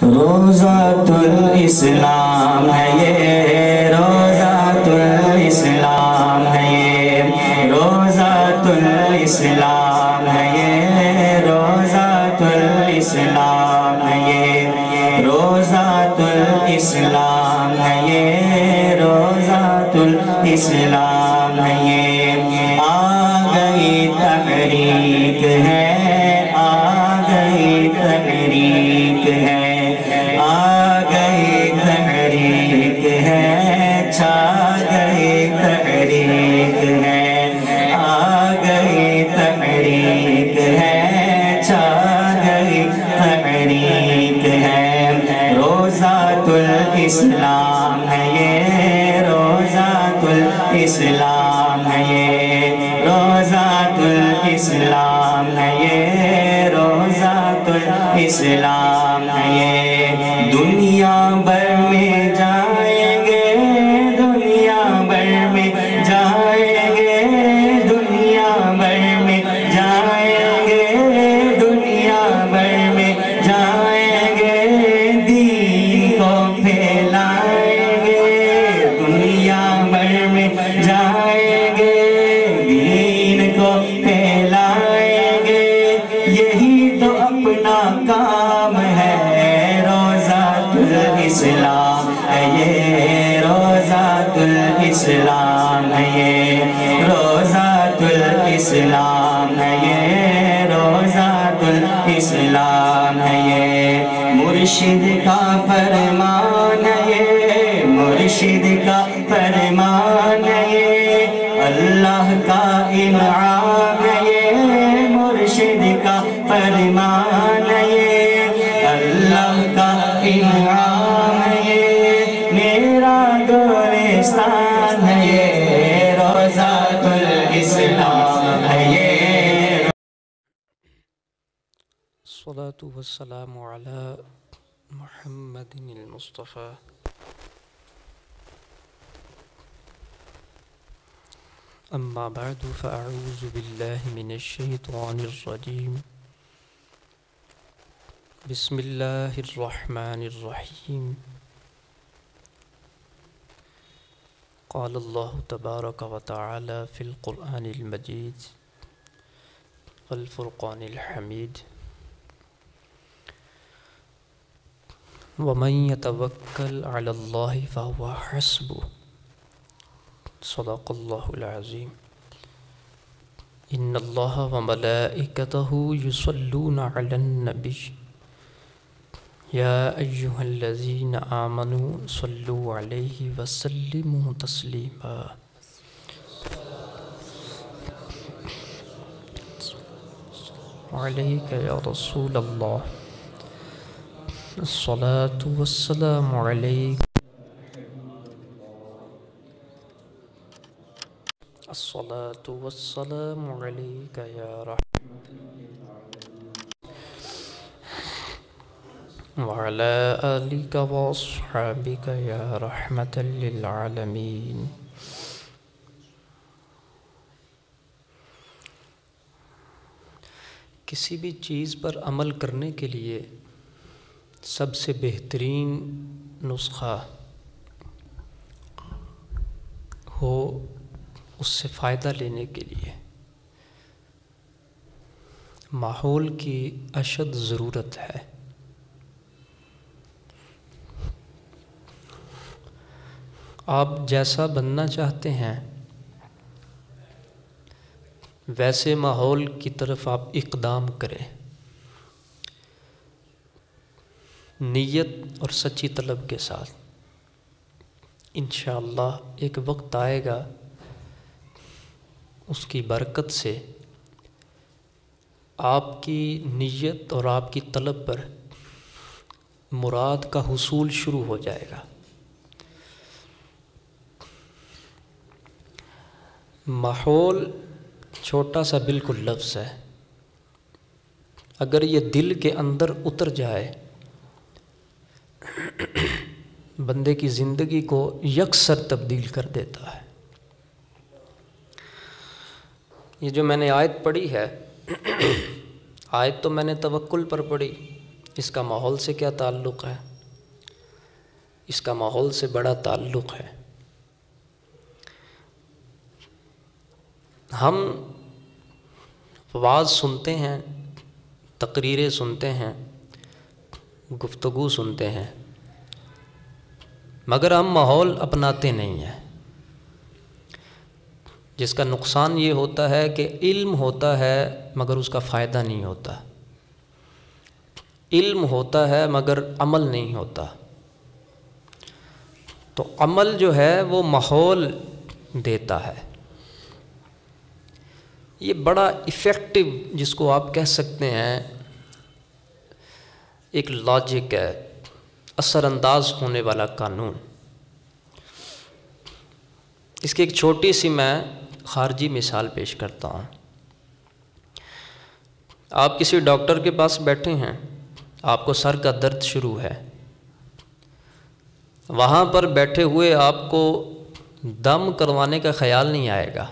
روضۃ الاسلام ہے یہ، روضۃ الاسلام ہے یہ، روضۃ الاسلام ہے یہ، روضۃ الاسلام ہے یہ، روضۃ الاسلام ہے یہ، روضۃ الاسلام ہے یہ۔ آ گئی تحریک ہے، آ گئی تحریک ہے، آ گئی تحریک ہے، چھا گئی تحریک ہے، آ گئی تحریک ہے، چھا گئی تحریک ہے۔ روضۃ الاسلام ہے یہ، روضۃ الاسلام ہے یہ، روضۃ الاسلام ہے یہ، روضۃ الاسلام ہے یہ۔ دنیا بھر میں جائیں گے، دنیا بھر میں جائیں گے، دنیا بھر میں جائیں گے، دنیا بھر میں جائیں گے، دین کو پھیلائیں گے، دنیا بھر میں جائیں گے، دین کو پھیلائیں گے، یہی تو اپنا کام ہے۔ روضۃ الاسلام ہے یہ، روضۃ الاسلام ہے یہ، روضۃ الاسلام ہے یہ، روضۃ الاسلام ہے یہ۔ مرشد کا فرمان ہے یہ، مرشد کا فرمان ہے یہ، اللہ کا انعام ہے یہ، مرشد کا فرمان ہے یہ، اللہ کا انعام ہے یہ، میرا گلستان ہے یہ، روضۃ الاسلام ہے یہ۔ الصلاة والسلام على محمد المصطفى أما بعد فأعوذ بالله من الشيطان الرجيم بسم الله الرحمن الرحيم قال الله تبارك وتعالى في القرآن المجيد والفرقان الحميد ومن يتوكل على الله فهو حسبه صدق الله العظيم إن الله وملائكته يصلون على النبي يا أيها الذين آمنوا صلوا عليه وسلموا تسليما عليك يا رسول الله الصلاة والسلام عليك الصلاة والسلام عليك يا وعلى آلك وأصحابك يا رحمة للعالمين کسی بھی چیز پر عمل کرنے کے لیے سب سے بہترین نسخہ ہو اس سے فائدہ لینے کے لیے ماحول کی اشد ضرورت ہے۔ آپ جیسا بننا چاہتے ہیں ویسے ماحول کی طرف آپ اقدام کریں، نیت اور سچی طلب کے ساتھ۔ انشاءاللہ ایک وقت آئے گا اس کی برکت سے آپ کی نیت اور آپ کی طلب پر مراد کا حصول شروع ہو جائے گا۔ ماحول چھوٹا سا بالکل لفظ ہے، اگر یہ دل کے اندر اتر جائے بندے کی زندگی کو یکسر تبدیل کر دیتا ہے۔ یہ جو میں نے آیت پڑھی ہے، آیت تو میں نے توکل پر پڑھی، اس کا ماحول سے کیا تعلق ہے؟ اس کا ماحول سے بڑا تعلق ہے۔ ہم وعظ سنتے ہیں، تقریریں سنتے ہیں، گفتگو سنتے ہیں، مگر ہم ماحول اپناتے نہیں ہیں، جس کا نقصان یہ ہوتا ہے کہ علم ہوتا ہے مگر اس کا فائدہ نہیں ہوتا، علم ہوتا ہے مگر عمل نہیں ہوتا۔ تو عمل جو ہے وہ ماحول دیتا ہے۔ یہ بڑا ایفیکٹو، جس کو آپ کہہ سکتے ہیں ایک لاجک ہے، اثر انداز ہونے والا قانون۔ اس کی ایک چھوٹی سی میں خارجی مثال پیش کرتا ہوں۔ آپ کسی ڈاکٹر کے پاس بیٹھے ہیں، آپ کو سر کا درد شروع ہے، وہاں پر بیٹھے ہوئے آپ کو دم کروانے کا خیال نہیں آئے گا،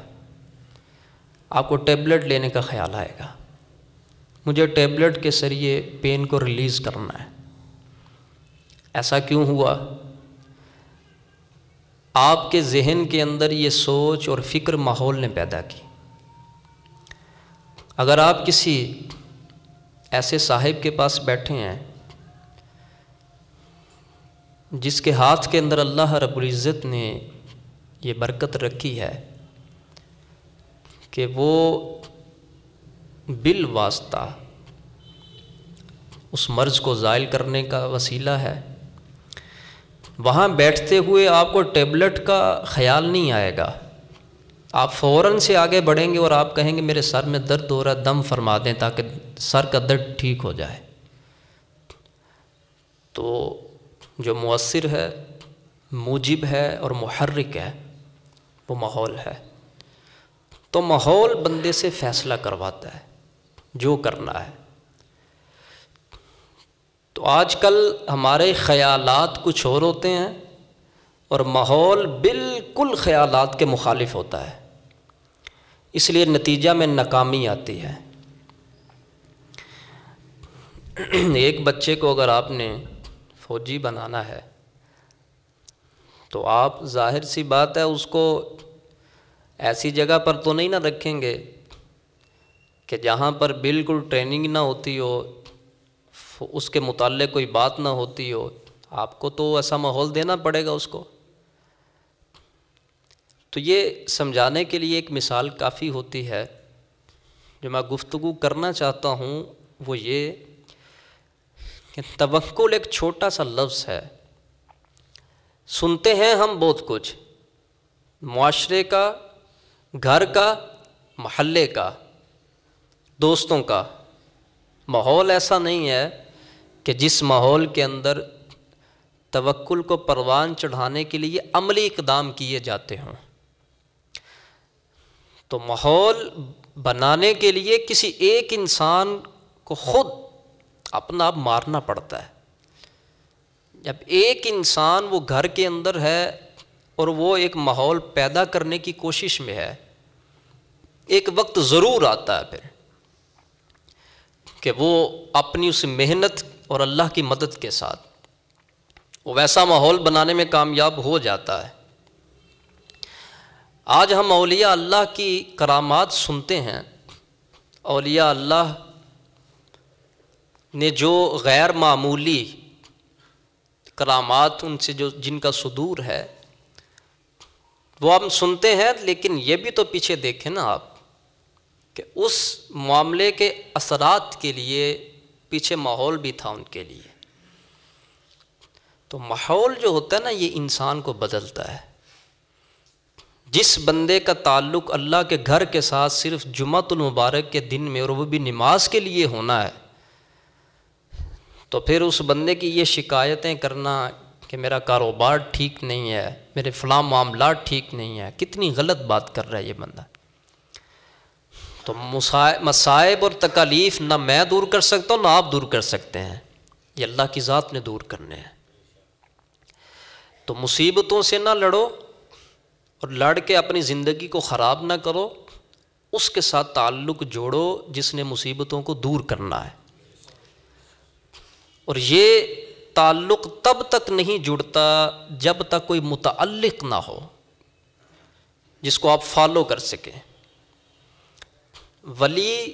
آپ کو ٹیبلٹ لینے کا خیال آئے گا، مجھے ٹیبلٹ کے ذریعے پین کو ریلیز کرنا ہے۔ ایسا کیوں ہوا؟ آپ کے ذہن کے اندر یہ سوچ اور فکر ماحول نے پیدا کی۔ اگر آپ کسی ایسے صاحب کے پاس بیٹھے ہیں جس کے ہاتھ کے اندر اللہ رب العزت نے یہ برکت رکھی ہے کہ وہ بالواسطہ اس مرض کو زائل کرنے کا وسیلہ ہے، وہاں بیٹھتے ہوئے آپ کو ٹیبلٹ کا خیال نہیں آئے گا، آپ فوراً سے آگے بڑھیں گے اور آپ کہیں گے میرے سر میں درد ہو رہا ہے، دم فرما دیں تاکہ سر کا درد ٹھیک ہو جائے۔ تو جو مؤثر ہے، موجب ہے اور محرک ہے، وہ ماحول ہے۔ تو ماحول بندے سے فیصلہ کرواتا ہے جو کرنا ہے۔ تو آج کل ہمارے خیالات کچھ اور ہوتے ہیں اور ماحول بالکل خیالات کے مخالف ہوتا ہے، اس لیے نتیجہ میں ناکامی آتی ہے۔ ایک بچے کو اگر آپ نے فوجی بنانا ہے تو آپ ظاہر سی بات ہے اس کو ایسی جگہ پر تو نہیں نہ رکھیں گے کہ جہاں پر بالکل ٹریننگ نہ ہوتی ہو، اس کے متعلق کوئی بات نہ ہوتی ہو، آپ کو تو ایسا ماحول دینا پڑے گا اس کو۔ تو یہ سمجھانے کے لیے ایک مثال کافی ہوتی ہے۔ جو میں گفتگو کرنا چاہتا ہوں وہ یہ کہ توکل ایک چھوٹا سا لفظ ہے۔ سنتے ہیں ہم بہت کچھ، معاشرے کا، گھر کا، محلے کا، دوستوں کا۔ ماحول ایسا نہیں ہے کہ جس ماحول کے اندر توکل کو پروان چڑھانے کے لیے عملی اقدام کیے جاتے ہوں۔ تو ماحول بنانے کے لیے کسی ایک انسان کو خود اپنا آپ مارنا پڑتا ہے۔ جب ایک انسان وہ گھر کے اندر ہے اور وہ ایک ماحول پیدا کرنے کی کوشش میں ہے، ایک وقت ضرور آتا ہے پھر کہ وہ اپنی اس محنت اور اللہ کی مدد کے ساتھ وہ ویسا ماحول بنانے میں کامیاب ہو جاتا ہے۔ آج ہم اولیاء اللہ کی کرامات سنتے ہیں، اولیاء اللہ نے جو غیر معمولی کرامات ان سے جو جن کا صدور ہے وہ ہم سنتے ہیں، لیکن یہ بھی تو پیچھے دیکھیں نا آپ کہ اس معاملے کے اثرات کے لیے پیچھے ماحول بھی تھا ان کے لیے۔ تو ماحول جو ہوتا ہے نا یہ انسان کو بدلتا ہے۔ جس بندے کا تعلق اللہ کے گھر کے ساتھ صرف جمعۃ المبارک کے دن میں اور وہ بھی نماز کے لیے ہونا ہے، تو پھر اس بندے کی یہ شکایتیں کرنا کہ میرا کاروبار ٹھیک نہیں ہے، میرے فلاں معاملات ٹھیک نہیں ہے، کتنی غلط بات کر رہا ہے یہ بندہ۔ تو مصائب اور تکالیف نہ میں دور کر سکتا ہوں نہ آپ دور کر سکتے ہیں، یہ اللہ کی ذات نے دور کرنے ہیں۔ تو مصیبتوں سے نہ لڑو اور لڑ کے اپنی زندگی کو خراب نہ کرو، اس کے ساتھ تعلق جوڑو جس نے مصیبتوں کو دور کرنا ہے، اور یہ تعلق تب تک نہیں جڑتا جب تک کوئی متعلق نہ ہو جس کو آپ فالو کر سکیں۔ ولی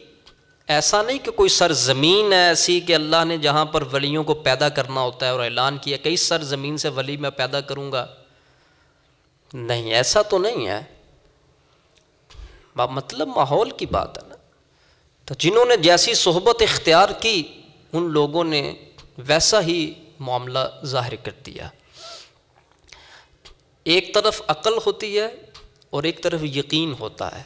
ایسا نہیں کہ کوئی سرزمین ہے ایسی کہ اللہ نے جہاں پر ولیوں کو پیدا کرنا ہوتا ہے اور اعلان کیا کہ اس سرزمین سے ولی میں پیدا کروں گا، نہیں، ایسا تو نہیں ہے۔ مطلب ماحول کی بات ہے نا، تو جنہوں نے جیسی صحبت اختیار کی ان لوگوں نے ویسا ہی معاملہ ظاہر کر دیا۔ ایک طرف عقل ہوتی ہے اور ایک طرف یقین ہوتا ہے۔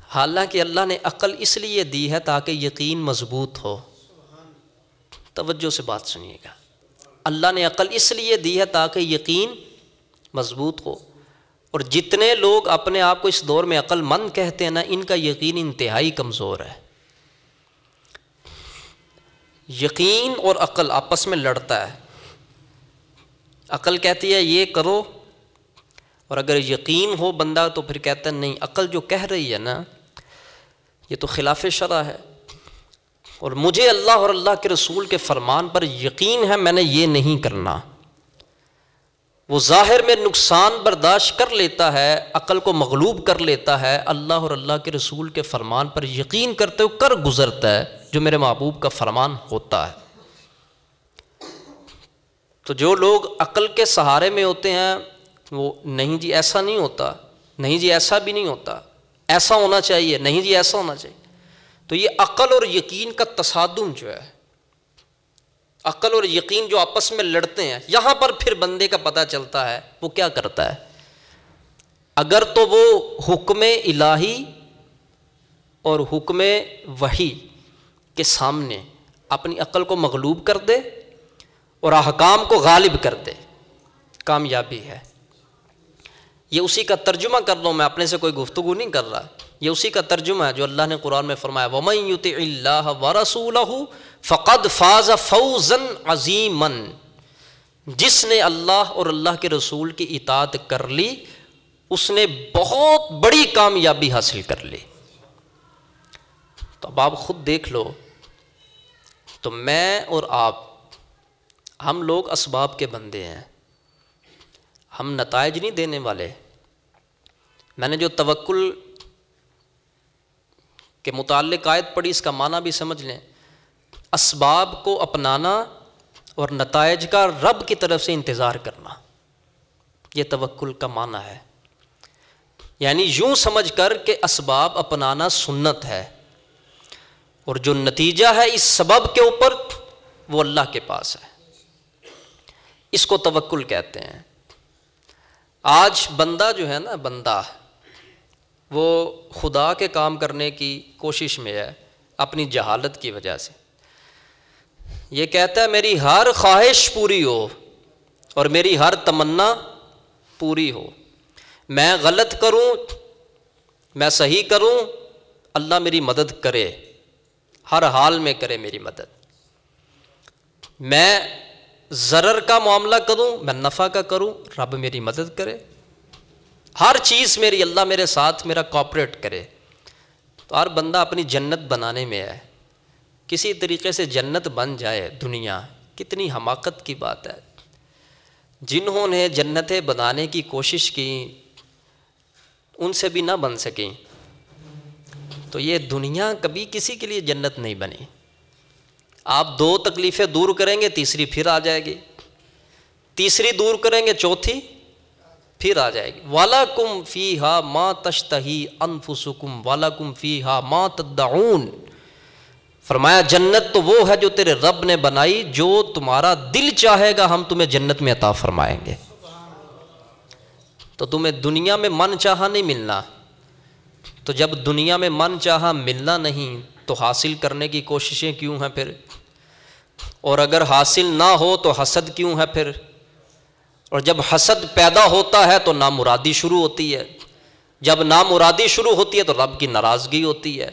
حالانکہ اللہ نے عقل اس لیے دی ہے تاکہ یقین مضبوط ہو۔ توجہ سے بات سنیے گا، اللہ نے عقل اس لیے دی ہے تاکہ یقین مضبوط ہو، اور جتنے لوگ اپنے آپ کو اس دور میں عقل مند کہتے ہیں نا، ان کا یقین انتہائی کمزور ہے۔ یقین اور عقل آپس میں لڑتا ہے۔ عقل کہتی ہے یہ کرو، اور اگر یقین ہو بندہ تو پھر کہتا ہے نہیں، عقل جو کہہ رہی ہے نا یہ تو خلاف شرع ہے، اور مجھے اللہ اور اللہ کے رسول کے فرمان پر یقین ہے، میں نے یہ نہیں کرنا۔ وہ ظاہر میں نقصان برداشت کر لیتا ہے، عقل کو مغلوب کر لیتا ہے، اللہ اور اللہ کے رسول کے فرمان پر یقین کرتے ہوئے کر گزرتا ہے جو میرے محبوب کا فرمان ہوتا ہے۔ تو جو لوگ عقل کے سہارے میں ہوتے ہیں وہ نہیں جی ایسا نہیں ہوتا، نہیں جی ایسا بھی نہیں ہوتا، ایسا ہونا چاہیے، نہیں جی ایسا ہونا چاہیے۔ تو یہ عقل اور یقین کا تصادم جو ہے، عقل اور یقین جو آپس میں لڑتے ہیں، یہاں پر پھر بندے کا پتہ چلتا ہے وہ کیا کرتا ہے۔ اگر تو وہ حکم الہی اور حکم وحی کے سامنے اپنی عقل کو مغلوب کر دے اور احکام کو غالب کر دے، کامیابی ہے۔ یہ اسی کا ترجمہ کر لو، میں اپنے سے کوئی گفتگو نہیں کر رہا، یہ اسی کا ترجمہ ہے جو اللہ نے قرآن میں فرمایا وَمَن يُطِعِ اللَّهَ وَرَسُولَهُ فَقَدْ فَازَ فَوْزًا عَظِيمًا، جس نے اللہ اور اللہ کے رسول کی اطاعت کر لی اس نے بہت بڑی کامیابی حاصل کر لی۔ تو اب آپ خود دیکھ لو، تو میں اور آپ، ہم لوگ اسباب کے بندے ہیں، ہم نتائج نہیں دینے والے۔ میں نے جو توکل کے متعلق آیت پڑھی اس کا معنی بھی سمجھ لیں، اسباب کو اپنانا اور نتائج کا رب کی طرف سے انتظار کرنا، یہ توکل کا معنی ہے۔ یعنی یوں سمجھ کر کہ اسباب اپنانا سنت ہے، اور جو نتیجہ ہے اس سبب کے اوپر وہ اللہ کے پاس ہے، اس کو توکل کہتے ہیں۔ آج بندہ جو ہے نا، بندہ وہ خدا کے کام کرنے کی کوشش میں ہے اپنی جہالت کی وجہ سے۔ یہ کہتا ہے میری ہر خواہش پوری ہو اور میری ہر تمنا پوری ہو، میں غلط کروں میں صحیح کروں، اللہ میری مدد کرے، ہر حال میں کرے میری مدد، میں ضرر کا معاملہ کروں میں نفع کا کروں، رب میری مدد کرے، ہر چیز میری اللہ میرے ساتھ میرا کوآپریٹ کرے۔ تو ہر بندہ اپنی جنت بنانے میں ہے، کسی طریقے سے جنت بن جائے دنیا، کتنی حماقت کی بات ہے۔ جنہوں نے جنتیں بنانے کی کوشش کی ان سے بھی نہ بن سکیں، تو یہ دنیا کبھی کسی کے لیے جنت نہیں بنی۔ آپ دو تکلیفیں دور کریں گے تیسری پھر آ جائے گی، تیسری دور کریں گے چوتھی پھر آ جائے گی۔ وَلَكُمْ فِيهَا مَا تَشْتَهِي أَنفُسُكُمْ وَلَكُمْ فِيهَا مَا تَدَّعُونَ، فرمایا جنت تو وہ ہے جو تیرے رب نے بنائی، جو تمہارا دل چاہے گا ہم تمہیں جنت میں عطا فرمائیں گے۔ تو تمہیں دنیا میں من چاہا نہیں ملنا، تو جب دنیا میں من چاہا ملنا نہیں تو حاصل کرنے کی کوششیں کیوں ہیں پھر؟ اور اگر حاصل نہ ہو تو حسد کیوں ہے پھر؟ اور جب حسد پیدا ہوتا ہے تو نامرادی شروع ہوتی ہے، جب نامرادی شروع ہوتی ہے تو رب کی ناراضگی ہوتی ہے۔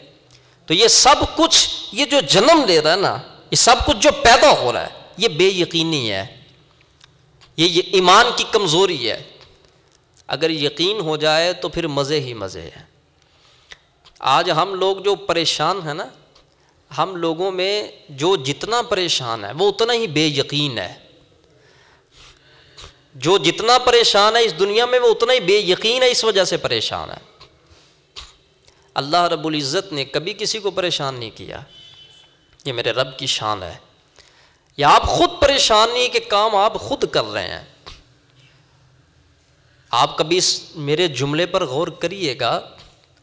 تو یہ سب کچھ، یہ جو جنم لے رہا ہے نا، یہ سب کچھ جو پیدا ہو رہا ہے یہ بے یقینی ہے، یہ ایمان کی کمزوری ہے۔ اگر یقین ہو جائے تو پھر مزے ہی مزے ہیں۔ آج ہم لوگ جو پریشان ہیں نا، ہم لوگوں میں جو جتنا پریشان ہے وہ اتنا ہی بے یقین ہے، جو جتنا پریشان ہے اس دنیا میں وہ اتنا ہی بے یقین ہے، اس وجہ سے پریشان ہے۔ اللہ رب العزت نے کبھی کسی کو پریشان نہیں کیا، یہ میرے رب کی شان ہے۔ یا آپ خود پریشان نہیں کہ کام آپ خود کر رہے ہیں۔ آپ کبھی اس میرے جملے پر غور کریے گا،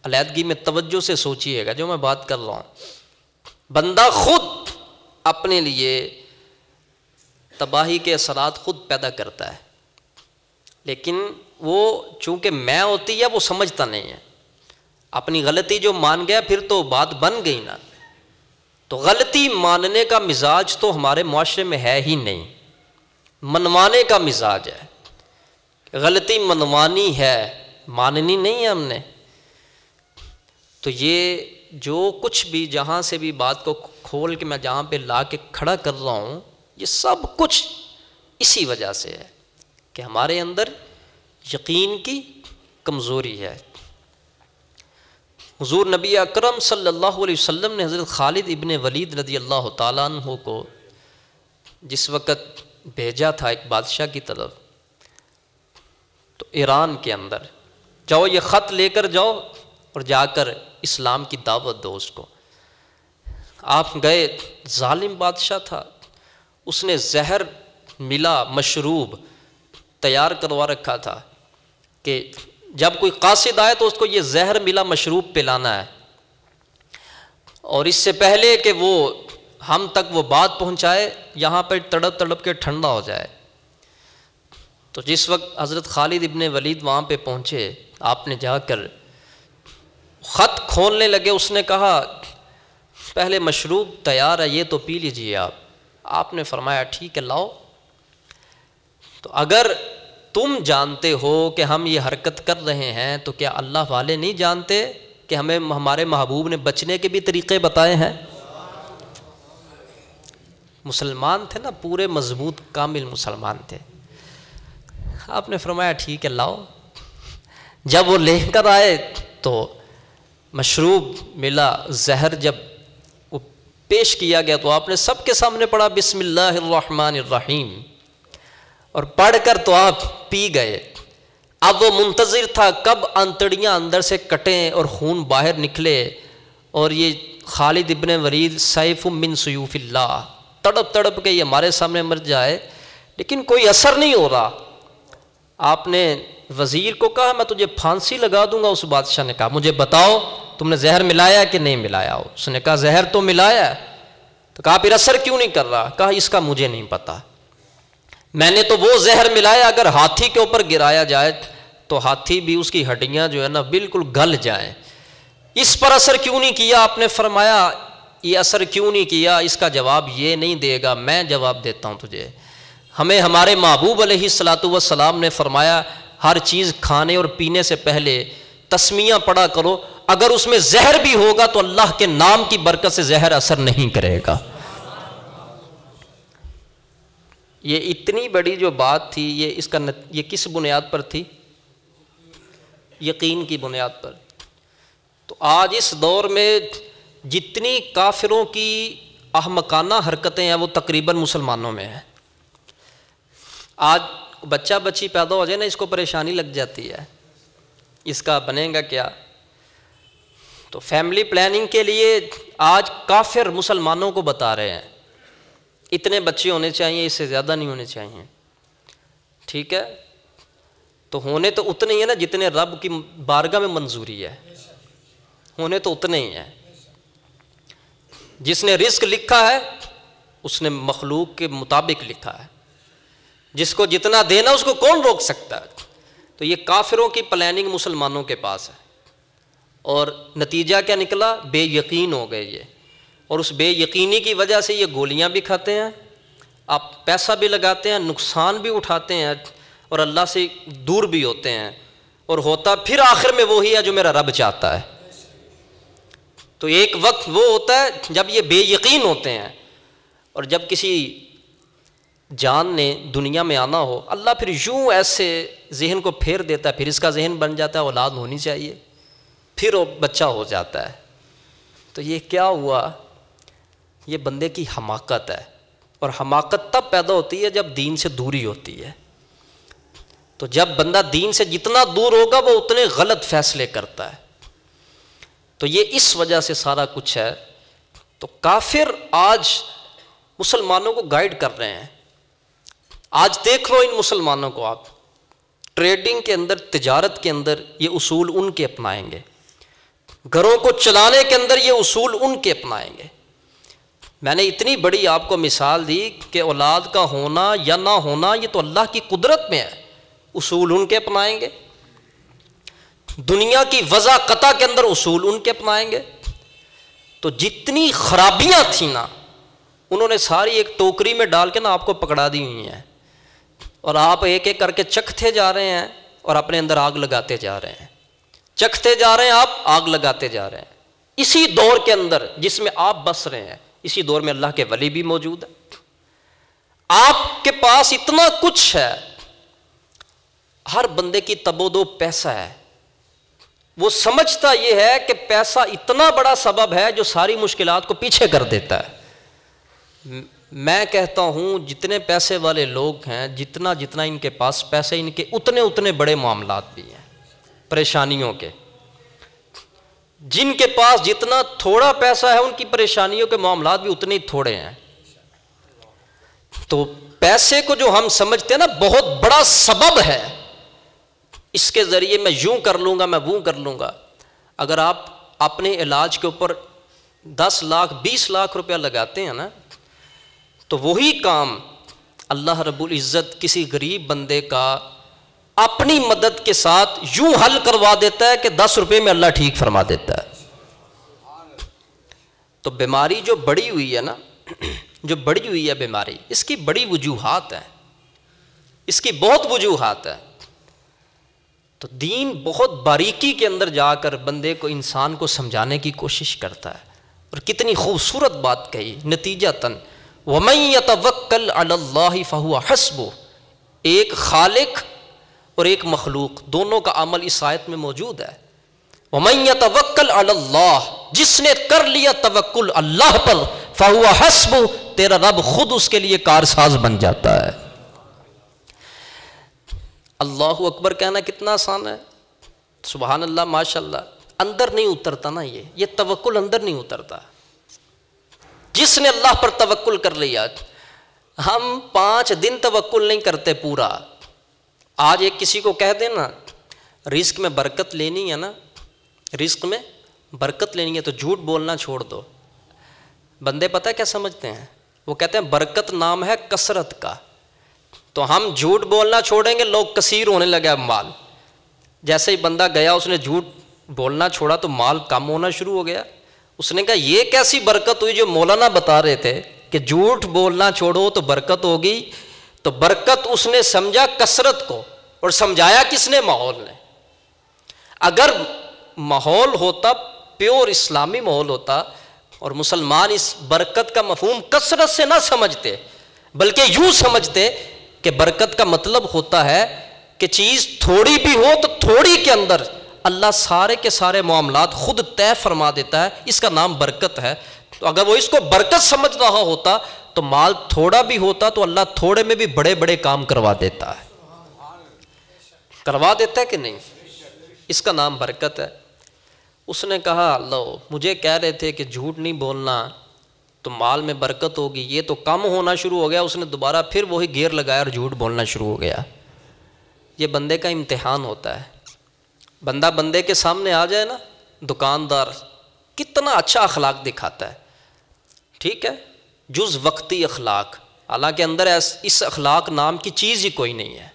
علیحدگی میں توجہ سے سوچئے گا جو میں بات کر رہا ہوں۔ بندہ خود اپنے لیے تباہی کے اثرات خود پیدا کرتا ہے، لیکن وہ چونکہ میں ہوتی ہے وہ سمجھتا نہیں ہے، اپنی غلطی جو مان گیا پھر تو بات بن گئی نا۔ تو غلطی ماننے کا مزاج تو ہمارے معاشرے میں ہے ہی نہیں، منوانے کا مزاج ہے۔ غلطی منوانی ہے، ماننی نہیں ہے ہم نے۔ تو یہ جو کچھ بھی جہاں سے بھی بات کو کھول کے میں جہاں پہ لا کے کھڑا کر رہا ہوں، یہ سب کچھ اسی وجہ سے ہے کہ ہمارے اندر یقین کی کمزوری ہے۔ حضور نبی اکرم صلی اللہ علیہ وسلم نے حضرت خالد ابن ولید رضی اللہ تعالیٰ عنہ کو جس وقت بھیجا تھا ایک بادشاہ کی طرف، تو ایران کے اندر جاؤ، یہ خط لے کر جاؤ اور جا کر اسلام کی دعوت دو اس کو۔ آپ گئے، ظالم بادشاہ تھا، اس نے زہر ملا مشروب تیار کروا رکھا تھا کہ جب کوئی قاصد آئے تو اس کو یہ زہر ملا مشروب پلانا ہے، اور اس سے پہلے کہ وہ ہم تک وہ بات پہنچائے یہاں پر تڑپ تڑپ کے ٹھنڈا ہو جائے۔ تو جس وقت حضرت خالد ابن ولید وہاں پہ پہنچے، آپ نے جا کر خط کھولنے لگے، اس نے کہا پہلے مشروب تیار ہے، یہ تو پی لیجئے آپ۔ آپ نے فرمایا ٹھیک ہے لاؤ۔ تو اگر تم جانتے ہو کہ ہم یہ حرکت کر رہے ہیں تو کیا اللہ والے نہیں جانتے کہ ہمیں ہمارے محبوب نے بچنے کے بھی طریقے بتائے ہیں؟ مسلمان تھے نا، پورے مضبوط کامل مسلمان تھے۔ آپ نے فرمایا ٹھیک ہے لاؤ۔ جب وہ لے کر آئے تو مشروب ملا، زہر جب وہ پیش کیا گیا تو آپ نے سب کے سامنے پڑھا بسم اللہ الرحمن الرحیم، اور پڑھ کر تو آپ پی گئے۔ اب وہ منتظر تھا کب انتڑیاں اندر سے کٹیں اور خون باہر نکلے، اور یہ خالد ابن ولید سیف من سیوف اللہ تڑپ تڑپ کے یہ ہمارے سامنے مر جائے، لیکن کوئی اثر نہیں ہو رہا۔ آپ نے وزیر کو کہا میں تجھے پھانسی لگا دوں گا۔ اس بادشاہ نے کہا مجھے بتاؤ تم نے زہر ملایا کہ نہیں ملایا؟ اس نے کہا زہر تو ملایا ہے۔ تو کہا پھر اثر کیوں نہیں کر رہا؟ کہا اس کا مجھے نہیں پتا، میں نے تو وہ زہر ملایا اگر ہاتھی کے اوپر گرایا جائے تو ہاتھی بھی اس کی ہڈیاں جو ہے نا بالکل گل جائیں، اس پر اثر کیوں نہیں کیا؟ آپ نے فرمایا یہ اثر کیوں نہیں کیا، اس کا جواب یہ نہیں دے گا، میں جواب دیتا ہوں تجھے۔ ہمیں ہمارے محبوب علیہ الصلاۃ والسلام نے فرمایا ہر چیز کھانے اور پینے سے پہلے تسمیہ پڑھا کرو، اگر اس میں زہر بھی ہوگا تو اللہ کے نام کی برکت سے زہر اثر نہیں کرے گا۔ یہ اتنی بڑی جو بات تھی، یہ کس بنیاد پر تھی؟ یقین کی بنیاد پر۔ تو آج اس دور میں جتنی کافروں کی احمقانہ حرکتیں ہیں وہ تقریباً مسلمانوں میں ہیں۔ آج بچہ بچی پیدا ہو جائے نا، اس کو پریشانی لگ جاتی ہے، اس کا بنے گا کیا؟ تو فیملی پلاننگ کے لیے آج کافر مسلمانوں کو بتا رہے ہیں اتنے بچے ہونے چاہیے، اس سے زیادہ نہیں ہونے چاہیے۔ ٹھیک ہے، تو ہونے تو اتنے ہی ہیں نا جتنے رب کی بارگاہ میں منظوری ہے، ہونے تو اتنے ہی ہیں۔ جس نے رزق لکھا ہے اس نے مخلوق کے مطابق لکھا ہے، جس کو جتنا دینا اس کو کون روک سکتا ہے؟ تو یہ کافروں کی پلاننگ مسلمانوں کے پاس ہے، اور نتیجہ کیا نکلا؟ بے یقین ہو گئے یہ، اور اس بے یقینی کی وجہ سے یہ گولیاں بھی کھاتے ہیں، آپ پیسہ بھی لگاتے ہیں، نقصان بھی اٹھاتے ہیں، اور اللہ سے دور بھی ہوتے ہیں، اور ہوتا پھر آخر میں وہی ہے جو میرا رب چاہتا ہے۔ تو ایک وقت وہ ہوتا ہے جب یہ بے یقین ہوتے ہیں، اور جب کسی جان نے دنیا میں آنا ہو، اللہ پھر یوں ایسے ذہن کو پھیر دیتا ہے، پھر اس کا ذہن بن جاتا ہے اولاد ہونی چاہیے، پھر وہ بچہ ہو جاتا ہے۔ تو یہ کیا ہوا یہ بندے کی حماقت ہے، اور حماقت تب پیدا ہوتی ہے جب دین سے دوری ہوتی ہے۔ تو جب بندہ دین سے جتنا دور ہوگا وہ اتنے غلط فیصلے کرتا ہے۔ تو یہ اس وجہ سے سارا کچھ ہے۔ تو کافر آج مسلمانوں کو گائیڈ کر رہے ہیں۔ آج دیکھ لو ان مسلمانوں کو، آپ ٹریڈنگ کے اندر، تجارت کے اندر یہ اصول ان کے اپنائیں گے، گھروں کو چلانے کے اندر یہ اصول ان کے اپنائیں گے۔ میں نے اتنی بڑی آپ کو مثال دی کہ اولاد کا ہونا یا نہ ہونا یہ تو اللہ کی قدرت میں ہے، اصول ان کے اپنائیں گے۔ دنیا کی وضع قطع کے اندر اصول ان کے اپنائیں گے۔ تو جتنی خرابیاں تھیں نا، انہوں نے ساری ایک ٹوکری میں ڈال کے نا آپ کو پکڑا دی ہوئی ہیں، اور آپ ایک ایک کر کے چکھتے جا رہے ہیں اور اپنے اندر آگ لگاتے جا رہے ہیں، چکھتے جا رہے ہیں، آپ آگ لگاتے جا رہے ہیں۔ اسی دور کے اندر جس میں آپ بس رہے ہیں، اسی دور میں اللہ کے ولی بھی موجود ہے۔ آپ کے پاس اتنا کچھ ہے، ہر بندے کی تب و دو پیسہ ہے، وہ سمجھتا یہ ہے کہ پیسہ اتنا بڑا سبب ہے جو ساری مشکلات کو پیچھے کر دیتا ہے۔ میں کہتا ہوں جتنے پیسے والے لوگ ہیں، جتنا جتنا ان کے پاس پیسے، ان کے اتنے اتنے بڑے معاملات بھی ہیں پریشانیوں کے۔ جن کے پاس جتنا تھوڑا پیسہ ہے، ان کی پریشانیوں کے معاملات بھی اتنے ہی تھوڑے ہیں۔ تو پیسے کو جو ہم سمجھتے ہیں نا بہت بڑا سبب ہے، اس کے ذریعے میں یوں کر لوں گا، میں وہ کر لوں گا۔ اگر آپ اپنے علاج کے اوپر 10 لاکھ 20 لاکھ روپیہ لگاتے ہیں نا، تو وہی کام اللہ رب العزت کسی غریب بندے کا اپنی مدد کے ساتھ یوں حل کروا دیتا ہے کہ 10 روپے میں اللہ ٹھیک فرما دیتا ہے۔ تو بیماری جو بڑی ہوئی ہے نا، جو بڑی ہوئی ہے بیماری، اس کی بڑی وجوہات ہیں، اس کی بہت وجوہات ہیں۔ تو دین بہت باریکی کے اندر جا کر بندے کو، انسان کو سمجھانے کی کوشش کرتا ہے، اور کتنی خوبصورت بات کہی نتیجتاً وَمَن يَتَوَكَّلْ عَلَى اللَّهِ فَهُوَ حَسْبُهُ۔ ایک خالق اور ایک مخلوق، دونوں کا عمل اس آیت میں موجود ہے۔ وَمَن يَتَوَكَّلْ عَلَى اللَّهِ، جس نے کر لیا توکل اللہ پر، فَهُوَ حَسْبُهُ، تیرا رب خود اس کے لیے کارساز بن جاتا ہے۔ اللہ اکبر کہنا کتنا آسان ہے، سبحان اللہ، ماشاءاللہ۔ اندر نہیں اترتا نا، یہ توکل اندر نہیں اترتا۔ جس نے اللہ پر توکل کر لیا، ہم 5 دن توکل نہیں کرتے پورا۔ آج ایک کسی کو کہہ دینا رزق میں برکت لینی ہے نا، رزق میں برکت لینی ہے تو جھوٹ بولنا چھوڑ دو۔ بندے پتہ کیا سمجھتے ہیں؟ وہ کہتے ہیں برکت نام ہے کثرت کا، تو ہم جھوٹ بولنا چھوڑیں گے، لوگ کثیر ہونے لگا مال۔ جیسے ہی بندہ گیا، اس نے جھوٹ بولنا چھوڑا تو مال کم ہونا شروع ہو گیا۔ اس نے کہا یہ کیسی برکت ہوئی جو مولانا بتا رہے تھے کہ جھوٹ بولنا چھوڑو تو برکت ہوگی۔ تو برکت اس نے سمجھا کثرت کو، اور سمجھایا کس نے؟ ماحول نے۔ اگر ماحول ہوتا، پیور اسلامی ماحول ہوتا، اور مسلمان اس برکت کا مفہوم کثرت سے نہ سمجھتے، بلکہ یوں سمجھتے کہ برکت کا مطلب ہوتا ہے کہ چیز تھوڑی بھی ہو تو تھوڑی کے اندر اللہ سارے کے سارے معاملات خود طے فرما دیتا ہے، اس کا نام برکت ہے۔ تو اگر وہ اس کو برکت سمجھ رہا ہوتا تو مال تھوڑا بھی ہوتا تو اللہ تھوڑے میں بھی بڑے بڑے کام کروا دیتا ہے، کروا دیتا ہے کہ نہیں؟ اس کا نام برکت ہے۔ اس نے کہا اللہ، مجھے کہہ رہے تھے کہ جھوٹ نہیں بولنا تو مال میں برکت ہوگی، یہ تو کم ہونا شروع ہو گیا۔ اس نے دوبارہ پھر وہی گیئر لگایا اور جھوٹ بولنا شروع ہو گیا۔ یہ بندے کا امتحان ہوتا ہے۔ بندہ بندے کے سامنے آ جائے نا، دکاندار کتنا اچھا اخلاق دکھاتا ہے، ٹھیک ہے، جز وقتی اخلاق، حالانکہ اندر اس اخلاق نام کی چیز ہی کوئی نہیں ہے۔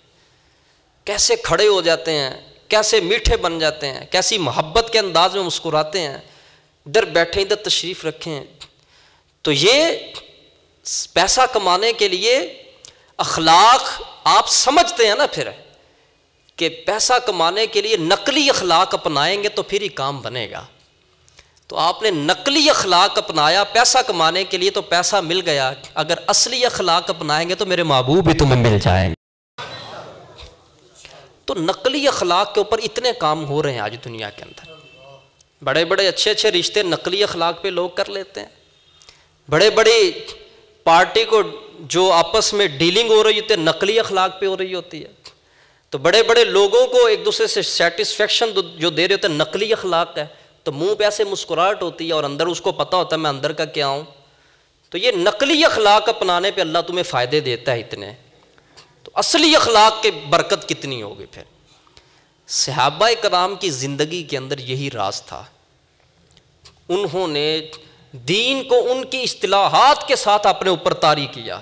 کیسے کھڑے ہو جاتے ہیں، کیسے میٹھے بن جاتے ہیں، کیسی محبت کے انداز میں مسکراتے ہیں، ادھر بیٹھیں ادھر تشریف رکھیں۔ تو یہ پیسہ کمانے کے لیے اخلاق آپ سمجھتے ہیں نا، پھر کہ پیسہ کمانے کے لیے نقلی اخلاق اپنائیں گے تو پھر ہی کام بنے گا۔ تو آپ نے نقلی اخلاق اپنایا پیسہ کمانے کے لیے تو پیسہ مل گیا، اگر اصلی اخلاق اپنائیں گے تو میرے محبوب بھی تمہیں مل جائیں گے۔ تو نقلی اخلاق کے اوپر اتنے کام ہو رہے ہیں آج دنیا کے اندر، بڑے بڑے اچھے اچھے رشتے نقلی اخلاق پہ لوگ کر لیتے ہیں۔ بڑے بڑی پارٹی کو جو آپس میں ڈیلنگ ہو رہی ہوتی ہے نقلی اخلاق پہ ہو رہی ہوتی ہے، تو بڑے بڑے لوگوں کو ایک دوسرے سے سیٹسفیکشن جو دے رہے ہوتے ہیں نقلی اخلاق ہے، تو منہ پہ ایسے مسکراہٹ ہوتی ہے اور اندر اس کو پتہ ہوتا ہے میں اندر کا کیا ہوں. تو یہ نقلی اخلاق اپنانے پہ اللہ تمہیں فائدے دیتا ہے اتنے، تو اصلی اخلاق کی برکت کتنی ہوگی پھر. صحابہ کرام کی زندگی کے اندر یہی راز تھا. انہوں نے دین کو ان کی اصطلاحات کے ساتھ اپنے اوپر طاری کیا،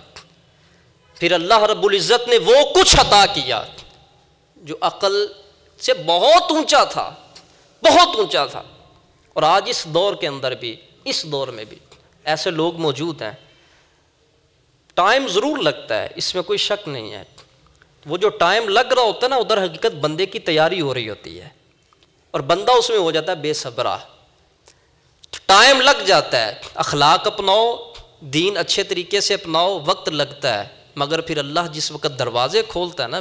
پھر اللہ رب العزت نے وہ کچھ عطا کیا جو عقل سے بہت اونچا تھا، بہت اونچا تھا. اور آج اس دور کے اندر بھی، اس دور میں بھی ایسے لوگ موجود ہیں. ٹائم ضرور لگتا ہے، اس میں کوئی شک نہیں ہے. وہ جو ٹائم لگ رہا ہوتا ہے نا، ادھر حقیقت بندے کی تیاری ہو رہی ہوتی ہے اور بندہ اس میں ہو جاتا ہے بے صبرہ. ٹائم لگ جاتا ہے، اخلاق اپناؤ، دین اچھے طریقے سے اپناؤ، وقت لگتا ہے، مگر پھر اللہ جس وقت دروازے کھولتا ہے نا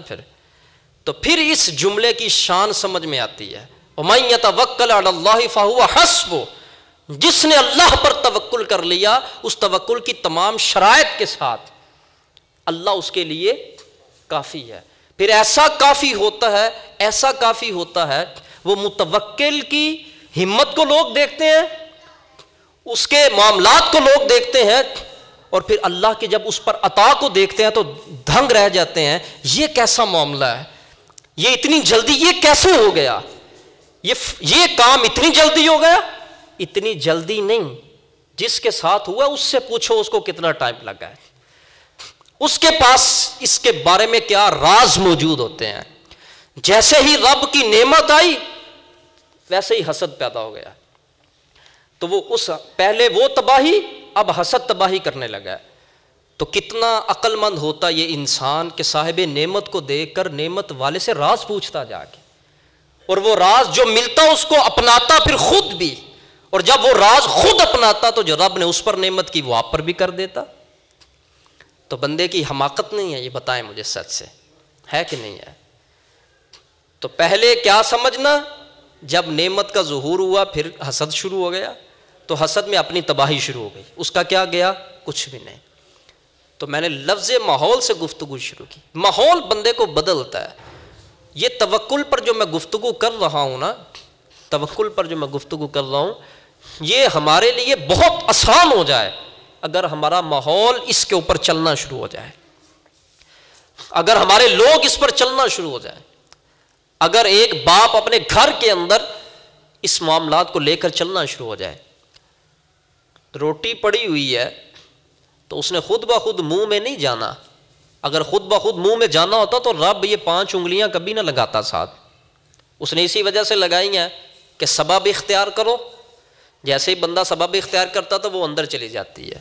تو پھر اس جملے کی شان سمجھ میں آتی ہے. وَمَن يَتَوَكَّلْ عَلَى اللَّهِ فَهُوَ حَسْبُهُ، جس نے اللہ پر توکل کر لیا، اس توکل کی تمام شرائط کے ساتھ اللہ اس کے لیے کافی ہے. پھر ایسا کافی ہوتا ہے، ایسا کافی ہوتا ہے، وہ متوکل کی ہمت کو لوگ دیکھتے ہیں، اس کے معاملات کو لوگ دیکھتے ہیں، اور پھر اللہ کے جب اس پر عطا کو دیکھتے ہیں تو دھنگ رہ جاتے ہیں. یہ کیسا معاملہ ہے، یہ اتنی جلدی یہ کیسے ہو گیا، یہ کام اتنی جلدی ہو گیا. اتنی جلدی نہیں، جس کے ساتھ ہوا اس سے پوچھو اس کو کتنا ٹائم لگا ہے، اس کے پاس اس کے بارے میں کیا راز موجود ہوتے ہیں. جیسے ہی رب کی نعمت آئی ویسے ہی حسد پیدا ہو گیا، تو وہ اس پہلے وہ تباہی، اب حسد تباہی کرنے لگا ہے. تو کتنا عقل مند ہوتا یہ انسان کہ صاحب نعمت کو دیکھ کر نعمت والے سے راز پوچھتا جا کے، اور وہ راز جو ملتا اس کو اپناتا پھر خود بھی، اور جب وہ راز خود اپناتا تو جو رب نے اس پر نعمت کی وہ آپ پر بھی کر دیتا. تو بندے کی حماقت نہیں ہے، یہ بتائیں مجھے سچ سے ہے کہ نہیں ہے. تو پہلے کیا سمجھنا، جب نعمت کا ظہور ہوا پھر حسد شروع ہو گیا، تو حسد میں اپنی تباہی شروع ہو گئی. اس کا کیا گیا، کچھ بھی نہیں. تو میں نے لفظ ماحول سے گفتگو شروع کی. ماحول بندے کو بدلتا ہے. یہ توکل پر جو میں گفتگو کر رہا ہوں نا، توکل پر جو میں گفتگو کر رہا ہوں، یہ ہمارے لیے بہت آسان ہو جائے اگر ہمارا ماحول اس کے اوپر چلنا شروع ہو جائے، اگر ہمارے لوگ اس پر چلنا شروع ہو جائیں. اگر ایک باپ اپنے گھر کے اندر اس معاملات کو لے کر چلنا شروع ہو جائے، روٹی پڑی ہوئی ہے تو اس نے خود بخود منہ میں نہیں جانا. اگر خود بخود منہ میں جانا ہوتا تو رب یہ 5 انگلیاں کبھی نہ لگاتا ساتھ. اس نے اسی وجہ سے لگائی ہیں کہ سبب اختیار کرو. جیسے ہی بندہ سبب اختیار کرتا تو وہ اندر چلی جاتی ہے.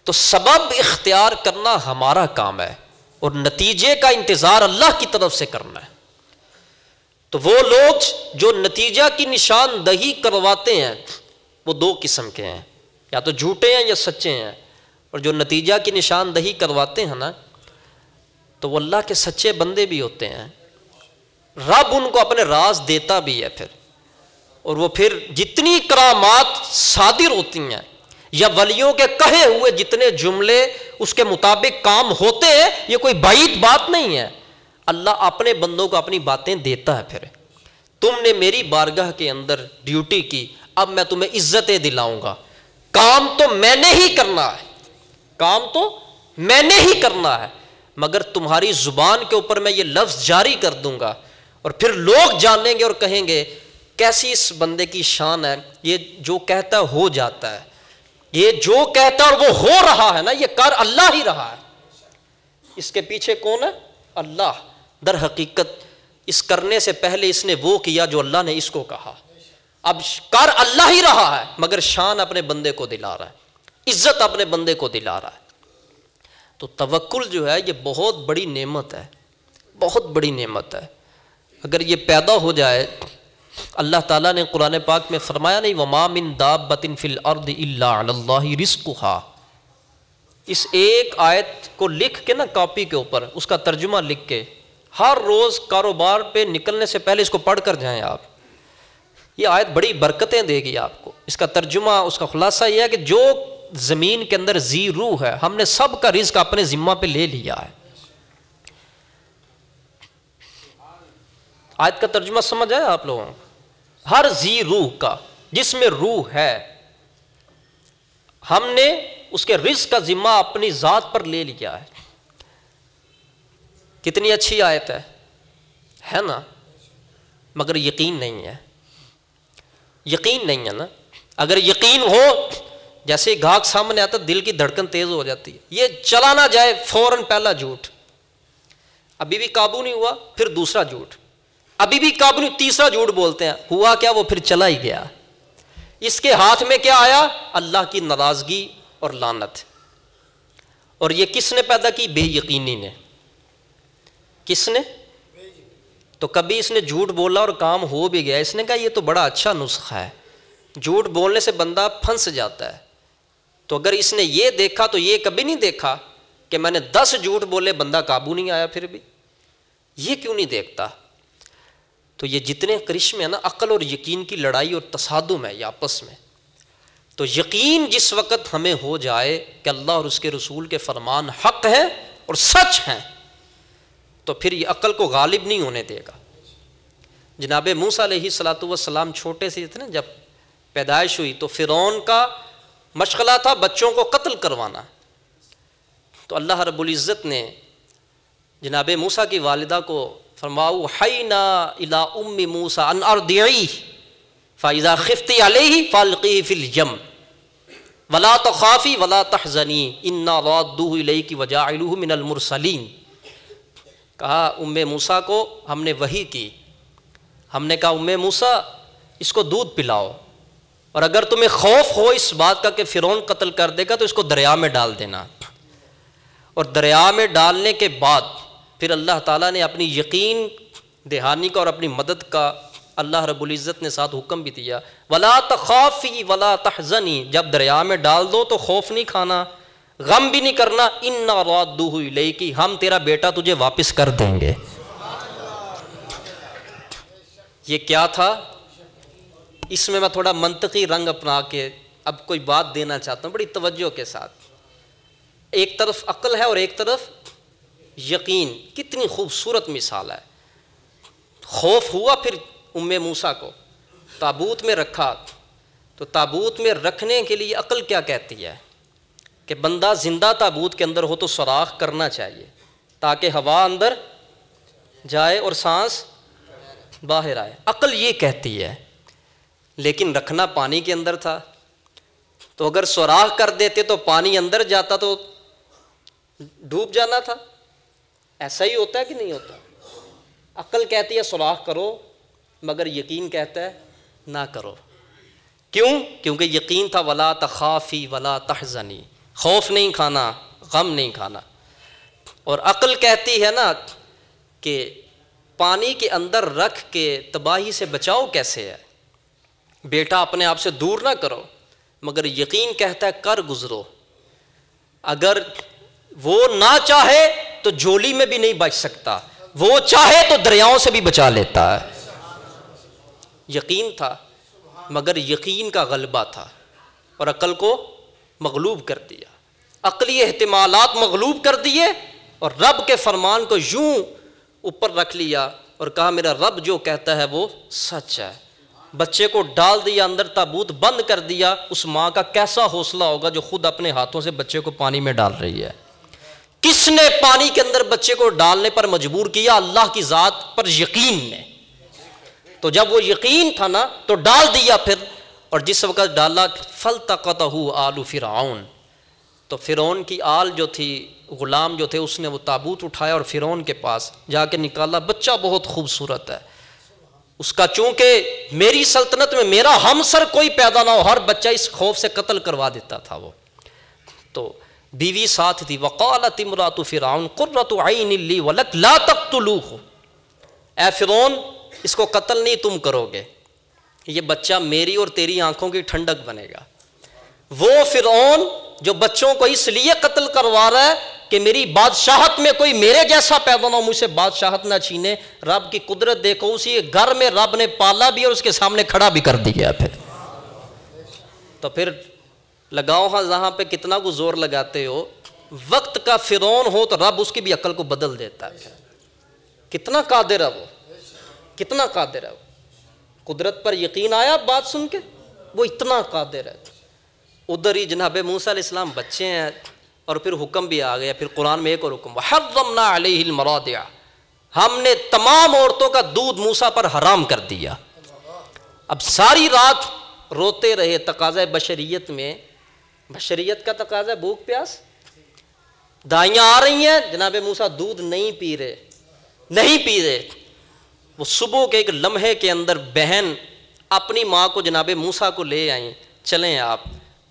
تو سبب اختیار کرنا ہمارا کام ہے اور نتیجے کا انتظار اللہ کی طرف سے کرنا ہے. تو وہ لوگ جو نتیجہ کی نشاندہی کرواتے ہیں وہ 2 قسم کے ہیں، یا تو جھوٹے ہیں یا سچے ہیں. اور جو نتیجہ کی نشاندہی کرواتے ہیں نا تو وہ اللہ کے سچے بندے بھی ہوتے ہیں. رب ان کو اپنے راز دیتا بھی ہے پھر، اور وہ پھر جتنی کرامات صادر ہوتی ہیں یا ولیوں کے کہے ہوئے جتنے جملے اس کے مطابق کام ہوتے ہیں، یہ کوئی بعید بات نہیں ہے. اللہ اپنے بندوں کو اپنی باتیں دیتا ہے. پھر تم نے میری بارگاہ کے اندر ڈیوٹی کی، اب میں تمہیں عزتیں دلاؤں گا. کام تو میں نے ہی کرنا ہے، کام تو میں نے ہی کرنا ہے، مگر تمہاری زبان کے اوپر میں یہ لفظ جاری کر دوں گا، اور پھر لوگ جانیں گے اور کہیں گے کیسی اس بندے کی شان ہے، یہ جو کہتا ہے ہو جاتا ہے، یہ جو کہتا ہے اور وہ ہو رہا ہے نا، یہ کر اللہ ہی رہا ہے. اس کے پیچھے کون ہے؟ اللہ. در حقیقت اس کرنے سے پہلے اس نے وہ کیا جو اللہ نے اس کو کہا. اب کر اللہ ہی رہا ہے مگر شان اپنے بندے کو دلا رہا ہے، عزت اپنے بندے کو دلا رہا ہے. تو توکل جو ہے یہ بہت بڑی نعمت ہے، بہت بڑی نعمت ہے. اگر یہ پیدا ہو جائے، اللہ تعالیٰ نے قرآن پاک میں فرمایا نہیں وَمَا مِن دَابَّةٍ فِي الْأَرْضِ إِلَّا عَلَى اللَّهِ رِزْقُهَا. اس ایک آیت کو لکھ کے نا کاپی کے اوپر اس کا ترجمہ لکھ کے ہر روز کاروبار پہ نکلنے سے پہلے اس کو پڑھ کر جائیں آپ. یہ آیت بڑی برکتیں دے گی آپ کو. اس کا ترجمہ، اس کا خلاصہ یہ ہے کہ جو زمین کے اندر ذی روح ہے، ہم نے سب کا رزق اپنے ذمہ پہ لے لیا ہے۔ آیت کا ترجمہ سمجھ آیا آپ لوگوں کو؟ ہر ذی روح کا، جس میں روح ہے، ہم نے اس کے رزق کا ذمہ اپنی ذات پر لے لیا ہے۔ کتنی اچھی آیت ہے نا؟ مگر یقین نہیں ہے، یقین نہیں ہے نا۔ اگر یقین ہو، جیسے گاہک سامنے آتا دل کی دھڑکن تیز ہو جاتی ہے، یہ چلا نہ جائے فوراً پہلا جھوٹ، ابھی بھی قابو نہیں ہوا، پھر دوسرا جھوٹ، ابھی بھی قابو نہیں، تیسرا جھوٹ بولتے ہیں، ہوا کیا؟ وہ پھر چلا ہی گیا۔ اس کے ہاتھ میں کیا آیا؟ اللہ کی ناراضگی اور لعنت۔ اور یہ کس نے پیدا کی؟ بے یقینی نے۔ کس نے؟ تو کبھی اس نے جھوٹ بولا اور کام ہو بھی گیا، اس نے کہا یہ تو بڑا اچھا نسخہ ہے، جھوٹ بولنے سے بندہ پھنس جاتا ہے۔ تو اگر اس نے یہ دیکھا تو یہ کبھی نہیں دیکھا کہ میں نے 10 جھوٹ بولے بندہ قابو نہیں آیا، پھر بھی یہ کیوں نہیں دیکھتا؟ تو یہ جتنے کرشمے ہیں نا، عقل اور یقین کی لڑائی اور تصادم ہے یہ آپس میں۔ تو یقین جس وقت ہمیں ہو جائے کہ اللہ اور اس کے رسول کے فرمان حق ہیں اور سچ ہیں، تو پھر یہ عقل کو غالب نہیں ہونے دے گا۔ جناب موسیٰ علیہ السلام چھوٹے سے تھے نا، جب پیدائش ہوئی تو فرعون کا مشغلہ تھا بچوں کو قتل کروانا، تو اللہ رب العزت نے جناب موسیٰ کی والدہ کو فرمایا اوحینا الی ام موسیٰ ان ارضعیہ فاذا خفتی علیہ فالقیہ فی الیم ولا تخافی ولا تحزنی انا رادوہ الیک وجاعلوہ من المرسلین۔ کہا ام موسیٰ کو ہم نے وحی کی، ہم نے کہا ام موسیٰ اس کو دودھ پلاؤ، اور اگر تمہیں خوف ہو اس بات کا کہ فرعون قتل کر دے گا تو اس کو دریا میں ڈال دینا۔ اور دریا میں ڈالنے کے بعد پھر اللہ تعالیٰ نے اپنی یقین دہانی کا اور اپنی مدد کا اللہ رب العزت نے ساتھ حکم بھی دیا، ولا تخافی ولا تحزنی، جب دریا میں ڈال دو تو خوف نہیں کھانا، غم بھی نہیں کرنا، انا رادوہ الیک، ہم تیرا بیٹا تجھے واپس کر دیں گے۔ یہ کیا تھا؟ اس میں تھوڑا منطقی رنگ اپنا کے اب کوئی بات دینا چاہتا ہوں بڑی توجہ کے ساتھ۔ ایک طرف عقل ہے اور ایک طرف یقین، کتنی خوبصورت مثال ہے۔ خوف ہوا پھر ام موسیٰ کو تابوت میں رکھا، تو تابوت میں رکھنے کے لیے عقل کیا کہتی ہے کہ بندہ زندہ تابوت کے اندر ہو تو سوراخ کرنا چاہیے تاکہ ہوا اندر جائے اور سانس باہر آئے، عقل یہ کہتی ہے۔ لیکن رکھنا پانی کے اندر تھا، تو اگر سوراخ کر دیتے تو پانی اندر جاتا تو ڈوب جانا تھا۔ ایسا ہی ہوتا ہے کہ نہیں ہوتا؟ عقل کہتی ہے سوراخ کرو، مگر یقین کہتا ہے نہ کرو۔ کیوں؟ کیونکہ یقین تھا ولا تخافی ولا تحزنی، خوف نہیں کھانا، غم نہیں کھانا۔ اور عقل کہتی ہے نا کہ پانی کے اندر رکھ کے تباہی سے بچاؤ کیسے ہے، بیٹا اپنے آپ سے دور نہ کرو، مگر یقین کہتا ہے کر گزرو۔ اگر وہ نہ چاہے تو جھولی میں بھی نہیں بچ سکتا، وہ چاہے تو دریاؤں سے بھی بچا لیتا ہے۔ یقین تھا، مگر یقین کا غلبہ تھا اور عقل کو مغلوب کر دیا، عقلی احتمالات مغلوب کر دیے اور رب کے فرمان کو یوں اوپر رکھ لیا اور کہا میرا رب جو کہتا ہے وہ سچ ہے۔ بچے کو ڈال دیا اندر، تابوت بند کر دیا۔ اس ماں کا کیسا حوصلہ ہوگا جو خود اپنے ہاتھوں سے بچے کو پانی میں ڈال رہی ہے۔ کس نے پانی کے اندر بچے کو ڈالنے پر مجبور کیا؟ اللہ کی ذات پر یقین نے۔ تو جب وہ یقین تھا نا تو ڈال دیا پھر، اور جس وقت ڈالا فَالْتَقَطَهُ آلُ فِرْعَوْنَ، تو فرعون کی آل جو تھی، غلام جو تھے، اس نے وہ تابوت اٹھایا اور فرعون کے پاس جا کے نکالا۔ بچہ بہت خوبصورت ہے، اس کا چونکہ میری سلطنت میں میرا ہمسر کوئی پیدا نہ ہو، ہر بچہ اس خوف سے قتل کروا دیتا تھا وہ۔ تو بیوی ساتھ تھی، وقالت امرأۃ فرعون قرۃ عین لی ولک لا تقتلوہ، اے فرعون اس کو قتل نہیں تم کرو گے، یہ بچہ میری اور تیری آنکھوں کی ٹھنڈک بنے گا۔ وہ فرعون جو بچوں کو اس لیے قتل کروا رہا ہے کہ میری بادشاہت میں کوئی میرے جیسا پیدا نہ ہو، مجھ سے بادشاہت نہ چھینے۔ رب کی قدرت دیکھو، اسی گھر میں رب نے پالا بھی اور اس کے سامنے کھڑا بھی کر دیا۔ پھر تو پھر لگاؤ ہاں جہاں پہ کتنا کو زور لگاتے ہو، وقت کا فرعون ہو تو رب اس کی بھی عقل کو بدل دیتا ہے. کتنا قادر ہے وہ، کتنا قادر ہے وہ. قدرت پر یقین آیا بات سن کے، وہ اتنا قادر ہے. ادھر ہی جناب موسیٰ علیہ السلام بچے ہیں اور پھر حکم بھی آ گیا. پھر قرآن میں ایک اور حکم، وَحَرَّمْنَا عَلَيْهِ الْمَرَاضِعَ، ہم نے تمام عورتوں کا دودھ موسیٰ پر حرام کر دیا. اب ساری رات روتے رہے. تقاضۂ بشریت میں، بشریت کا تقاضا ہے بھوک پیاس. دائیاں آ رہی ہیں، جناب موسیٰ دودھ نہیں پی رہے، نہیں پی رہے. وہ صبح کے ایک لمحے کے اندر بہن اپنی ماں کو جناب موسیٰ کو لے آئیں، چلیں آپ،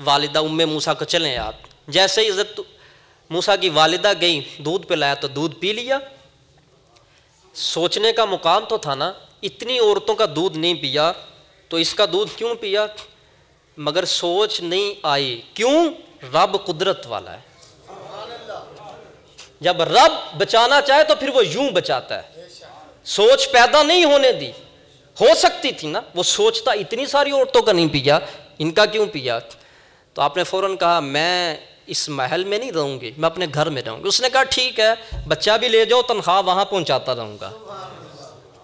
والدہ ام موسیٰ کو چلیں آپ. جیسے ہی عزت موسیٰ کی والدہ گئی، دودھ پلایا تو دودھ پی لیا. سوچنے کا مقام تو تھا نا، اتنی عورتوں کا دودھ نہیں پیا تو اس کا دودھ کیوں پیا؟ مگر سوچ نہیں آئی. کیوں؟ رب قدرت والا ہے. جب رب بچانا چاہے تو پھر وہ یوں بچاتا ہے. سوچ پیدا نہیں ہونے دی، ہو سکتی تھی نا. وہ سوچتا اتنی ساری عورتوں کا نہیں پیا، ان کا کیوں پیا؟ تو آپ نے فوراً کہا میں اس محل میں نہیں رہوں گی، میں اپنے گھر میں رہوں گی. اس نے کہا ٹھیک ہے، بچہ بھی لے جاؤ، تنخواہ وہاں پہنچاتا رہوں گا.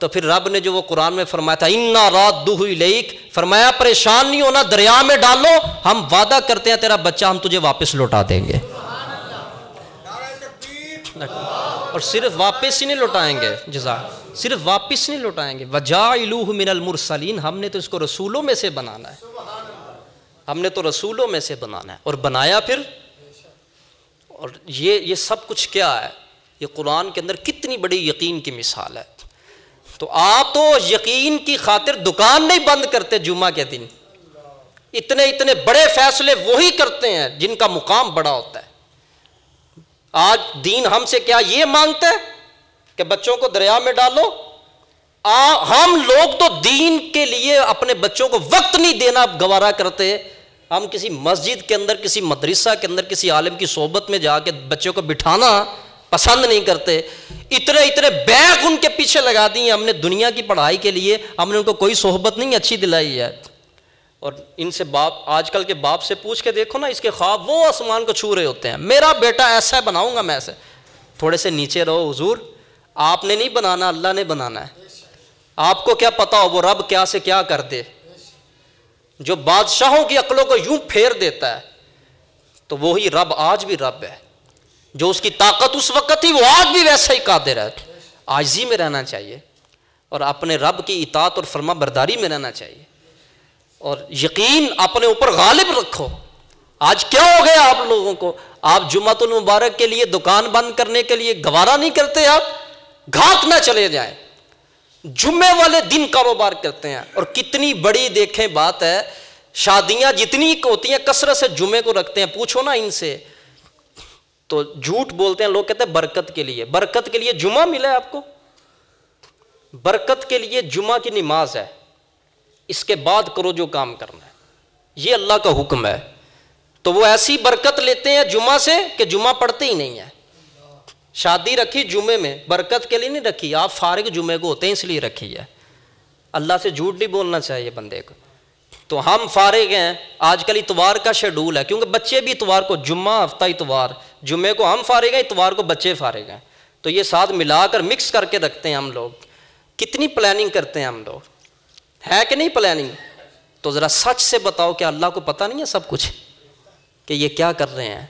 تو پھر رب نے جو وہ قرآن میں فرمایا تھا اِنَّا رَادُّهُ إِلَيْكَ، فرمایا پریشان نہیں ہونا، دریا میں ڈالو، ہم وعدہ کرتے ہیں تیرا بچہ ہم تجھے واپس لوٹا دیں گے. اور صرف واپس ہی نہیں لوٹائیں گے، صرف واپس نہیں لوٹائیں گے. وَجَاعِلُوهُ مِنَ الْمُرْسَلِينَ، ہم نے تو اس کو رسولوں میں سے بنانا ہے، ہم نے تو رسولوں میں سے بنانا ہے. اور بنایا پھر. اور یہ سب کچھ کیا ہے؟ یہ قرآن کے اندر کتنی بڑی یقین کی مثال ہے. تو آپ تو یقین کی خاطر دکان نہیں بند کرتے جمعہ کے دن. اتنے بڑے فیصلے وہی کرتے ہیں جن کا مقام بڑا ہوتا ہے. آج دین ہم سے کیا یہ مانگتا ہے کہ بچوں کو دریا میں ڈالو؟ ہم لوگ تو دین کے لیے اپنے بچوں کو وقت نہیں دینا گوارا کرتے. ہم کسی مسجد کے اندر، کسی مدرسہ کے اندر، کسی عالم کی صحبت میں جا کے بچوں کو بٹھانا پسند نہیں کرتے. اتنے بیگ ان کے پیچھے لگا دیے ہم نے دنیا کی پڑھائی کے لیے. ہم نے ان کو کوئی صحبت نہیں اچھی دلائی ہے. اور ان سے باپ، آج کل کے باپ سے پوچھ کے دیکھو نا، اس کے خواب وہ آسمان کو چھو رہے ہوتے ہیں. میرا بیٹا ایسا بناؤں گا میں ایسے. تھوڑے سے نیچے رہو حضور، آپ نے نہیں بنانا، اللہ نے بنانا ہے. آپ کو کیا پتا ہو وہ رب کیا سے کیا کر دے. جو بادشاہوں کی عقلوں کو یوں پھیر دیتا ہے تو وہی رب آج بھی رب ہے. جو اس کی طاقت اس وقت تھی وہ آج بھی ویسا ہی قادر ہے. عاجزی میں رہنا چاہیے اور اپنے رب کی اطاعت اور فرما برداری میں رہنا چاہیے. اور یقین اپنے اوپر غالب رکھو. آج کیا ہو گیا آپ لوگوں کو؟ آپ جمعۃ المبارک کے لیے دکان بند کرنے کے لیے گوارا نہیں کرتے، آپ گھاٹ نہ چلے جائیں، جمعے والے دن کاروبار کرتے ہیں. اور کتنی بڑی دیکھیں بات ہے، شادیاں جتنی ہوتی ہیں کثرت سے جمعے کو رکھتے ہیں. پوچھو نا ان سے تو جھوٹ بولتے ہیں لوگ، کہتے ہیں برکت کے لیے. برکت کے لیے جمعہ ملا ہے آپ کو؟ برکت کے لیے جمعہ کی نماز ہے، اس کے بعد کرو جو کام کرنا ہے. یہ اللہ کا حکم ہے. تو وہ ایسی برکت لیتے ہیں جمعہ سے کہ جمعہ پڑھتے ہی نہیں ہیں. شادی رکھی جمعے میں، برکت کے لیے نہیں رکھی. آپ فارغ جمعے کو ہوتے ہیں اس لیے رکھی ہے. اللہ سے جھوٹ نہیں بولنا چاہیے بندے کو. تو ہم فارغ ہیں. آج کل اتوار کا شیڈول ہے کیونکہ بچے بھی اتوار کو، جمعہ ہفتہ اتوار، جمعے کو ہم فارغ ہیں، اتوار کو بچے فارغ ہیں. تو یہ ساتھ ملا کر مکس کر کے رکھتے ہیں ہم لوگ. کتنی پلاننگ کرتے ہیں ہم لوگ، ہے کہ نہیں پلاننگ؟ تو ذرا سچ سے بتاؤ کہ اللہ کو پتہ نہیں ہے سب کچھ کہ یہ کیا کر رہے ہیں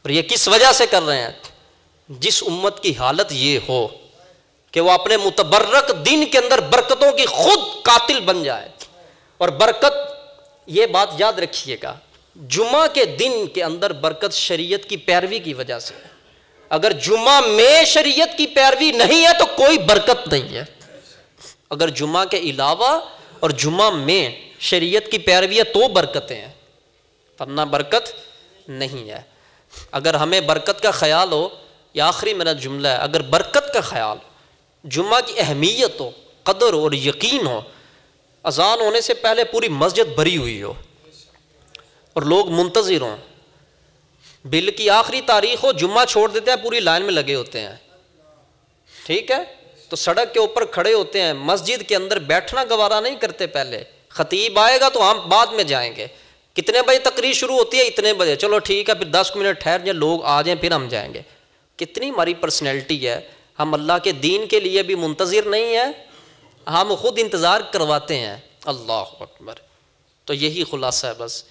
اور یہ کس وجہ سے کر رہے ہیں؟ جس امت کی حالت یہ ہو کہ وہ اپنے متبرک دین کے اندر برکتوں کی خود قاتل بن جائے. اور برکت، یہ بات یاد رکھیے گا، جمعہ کے دن کے اندر برکت شریعت کی پیروی کی وجہ سے. اگر جمعہ میں شریعت کی پیروی نہیں ہے تو کوئی برکت نہیں ہے. اگر جمعہ کے علاوہ اور جمعہ میں شریعت کی پیروی ہے تو برکتیں ہیں، ورنہ برکت نہیں ہے. اگر ہمیں برکت کا خیال ہو، یہ آخری میرا جملہ ہے، اگر برکت کا خیال، جمعہ کی اہمیت ہو، قدر ہو اور یقین ہو، اذان ہونے سے پہلے پوری مسجد بھری ہوئی ہو اور لوگ منتظر ہوں، بل کی آخری تاریخ ہو، جمعہ چھوڑ دیتے ہیں، پوری لائن میں لگے ہوتے ہیں، ٹھیک ہے، تو سڑک کے اوپر کھڑے ہوتے ہیں، مسجد کے اندر بیٹھنا گوارا نہیں کرتے. پہلے خطیب آئے گا تو ہم بعد میں جائیں گے. کتنے بجے تقریر شروع ہوتی ہے؟ اتنے بجے، چلو ٹھیک ہے پھر 10 منٹ ٹھہر جائیں، لوگ آ جائیں پھر ہم جائیں گے۔ کتنی ہماری پرسنالٹی ہے، ہم اللہ کے دین کے لیے بھی منتظر نہیں ہیں، ہم خود انتظار کرواتے ہیں۔ اللہ اکبر۔ تو یہی خلاصہ ہے بس۔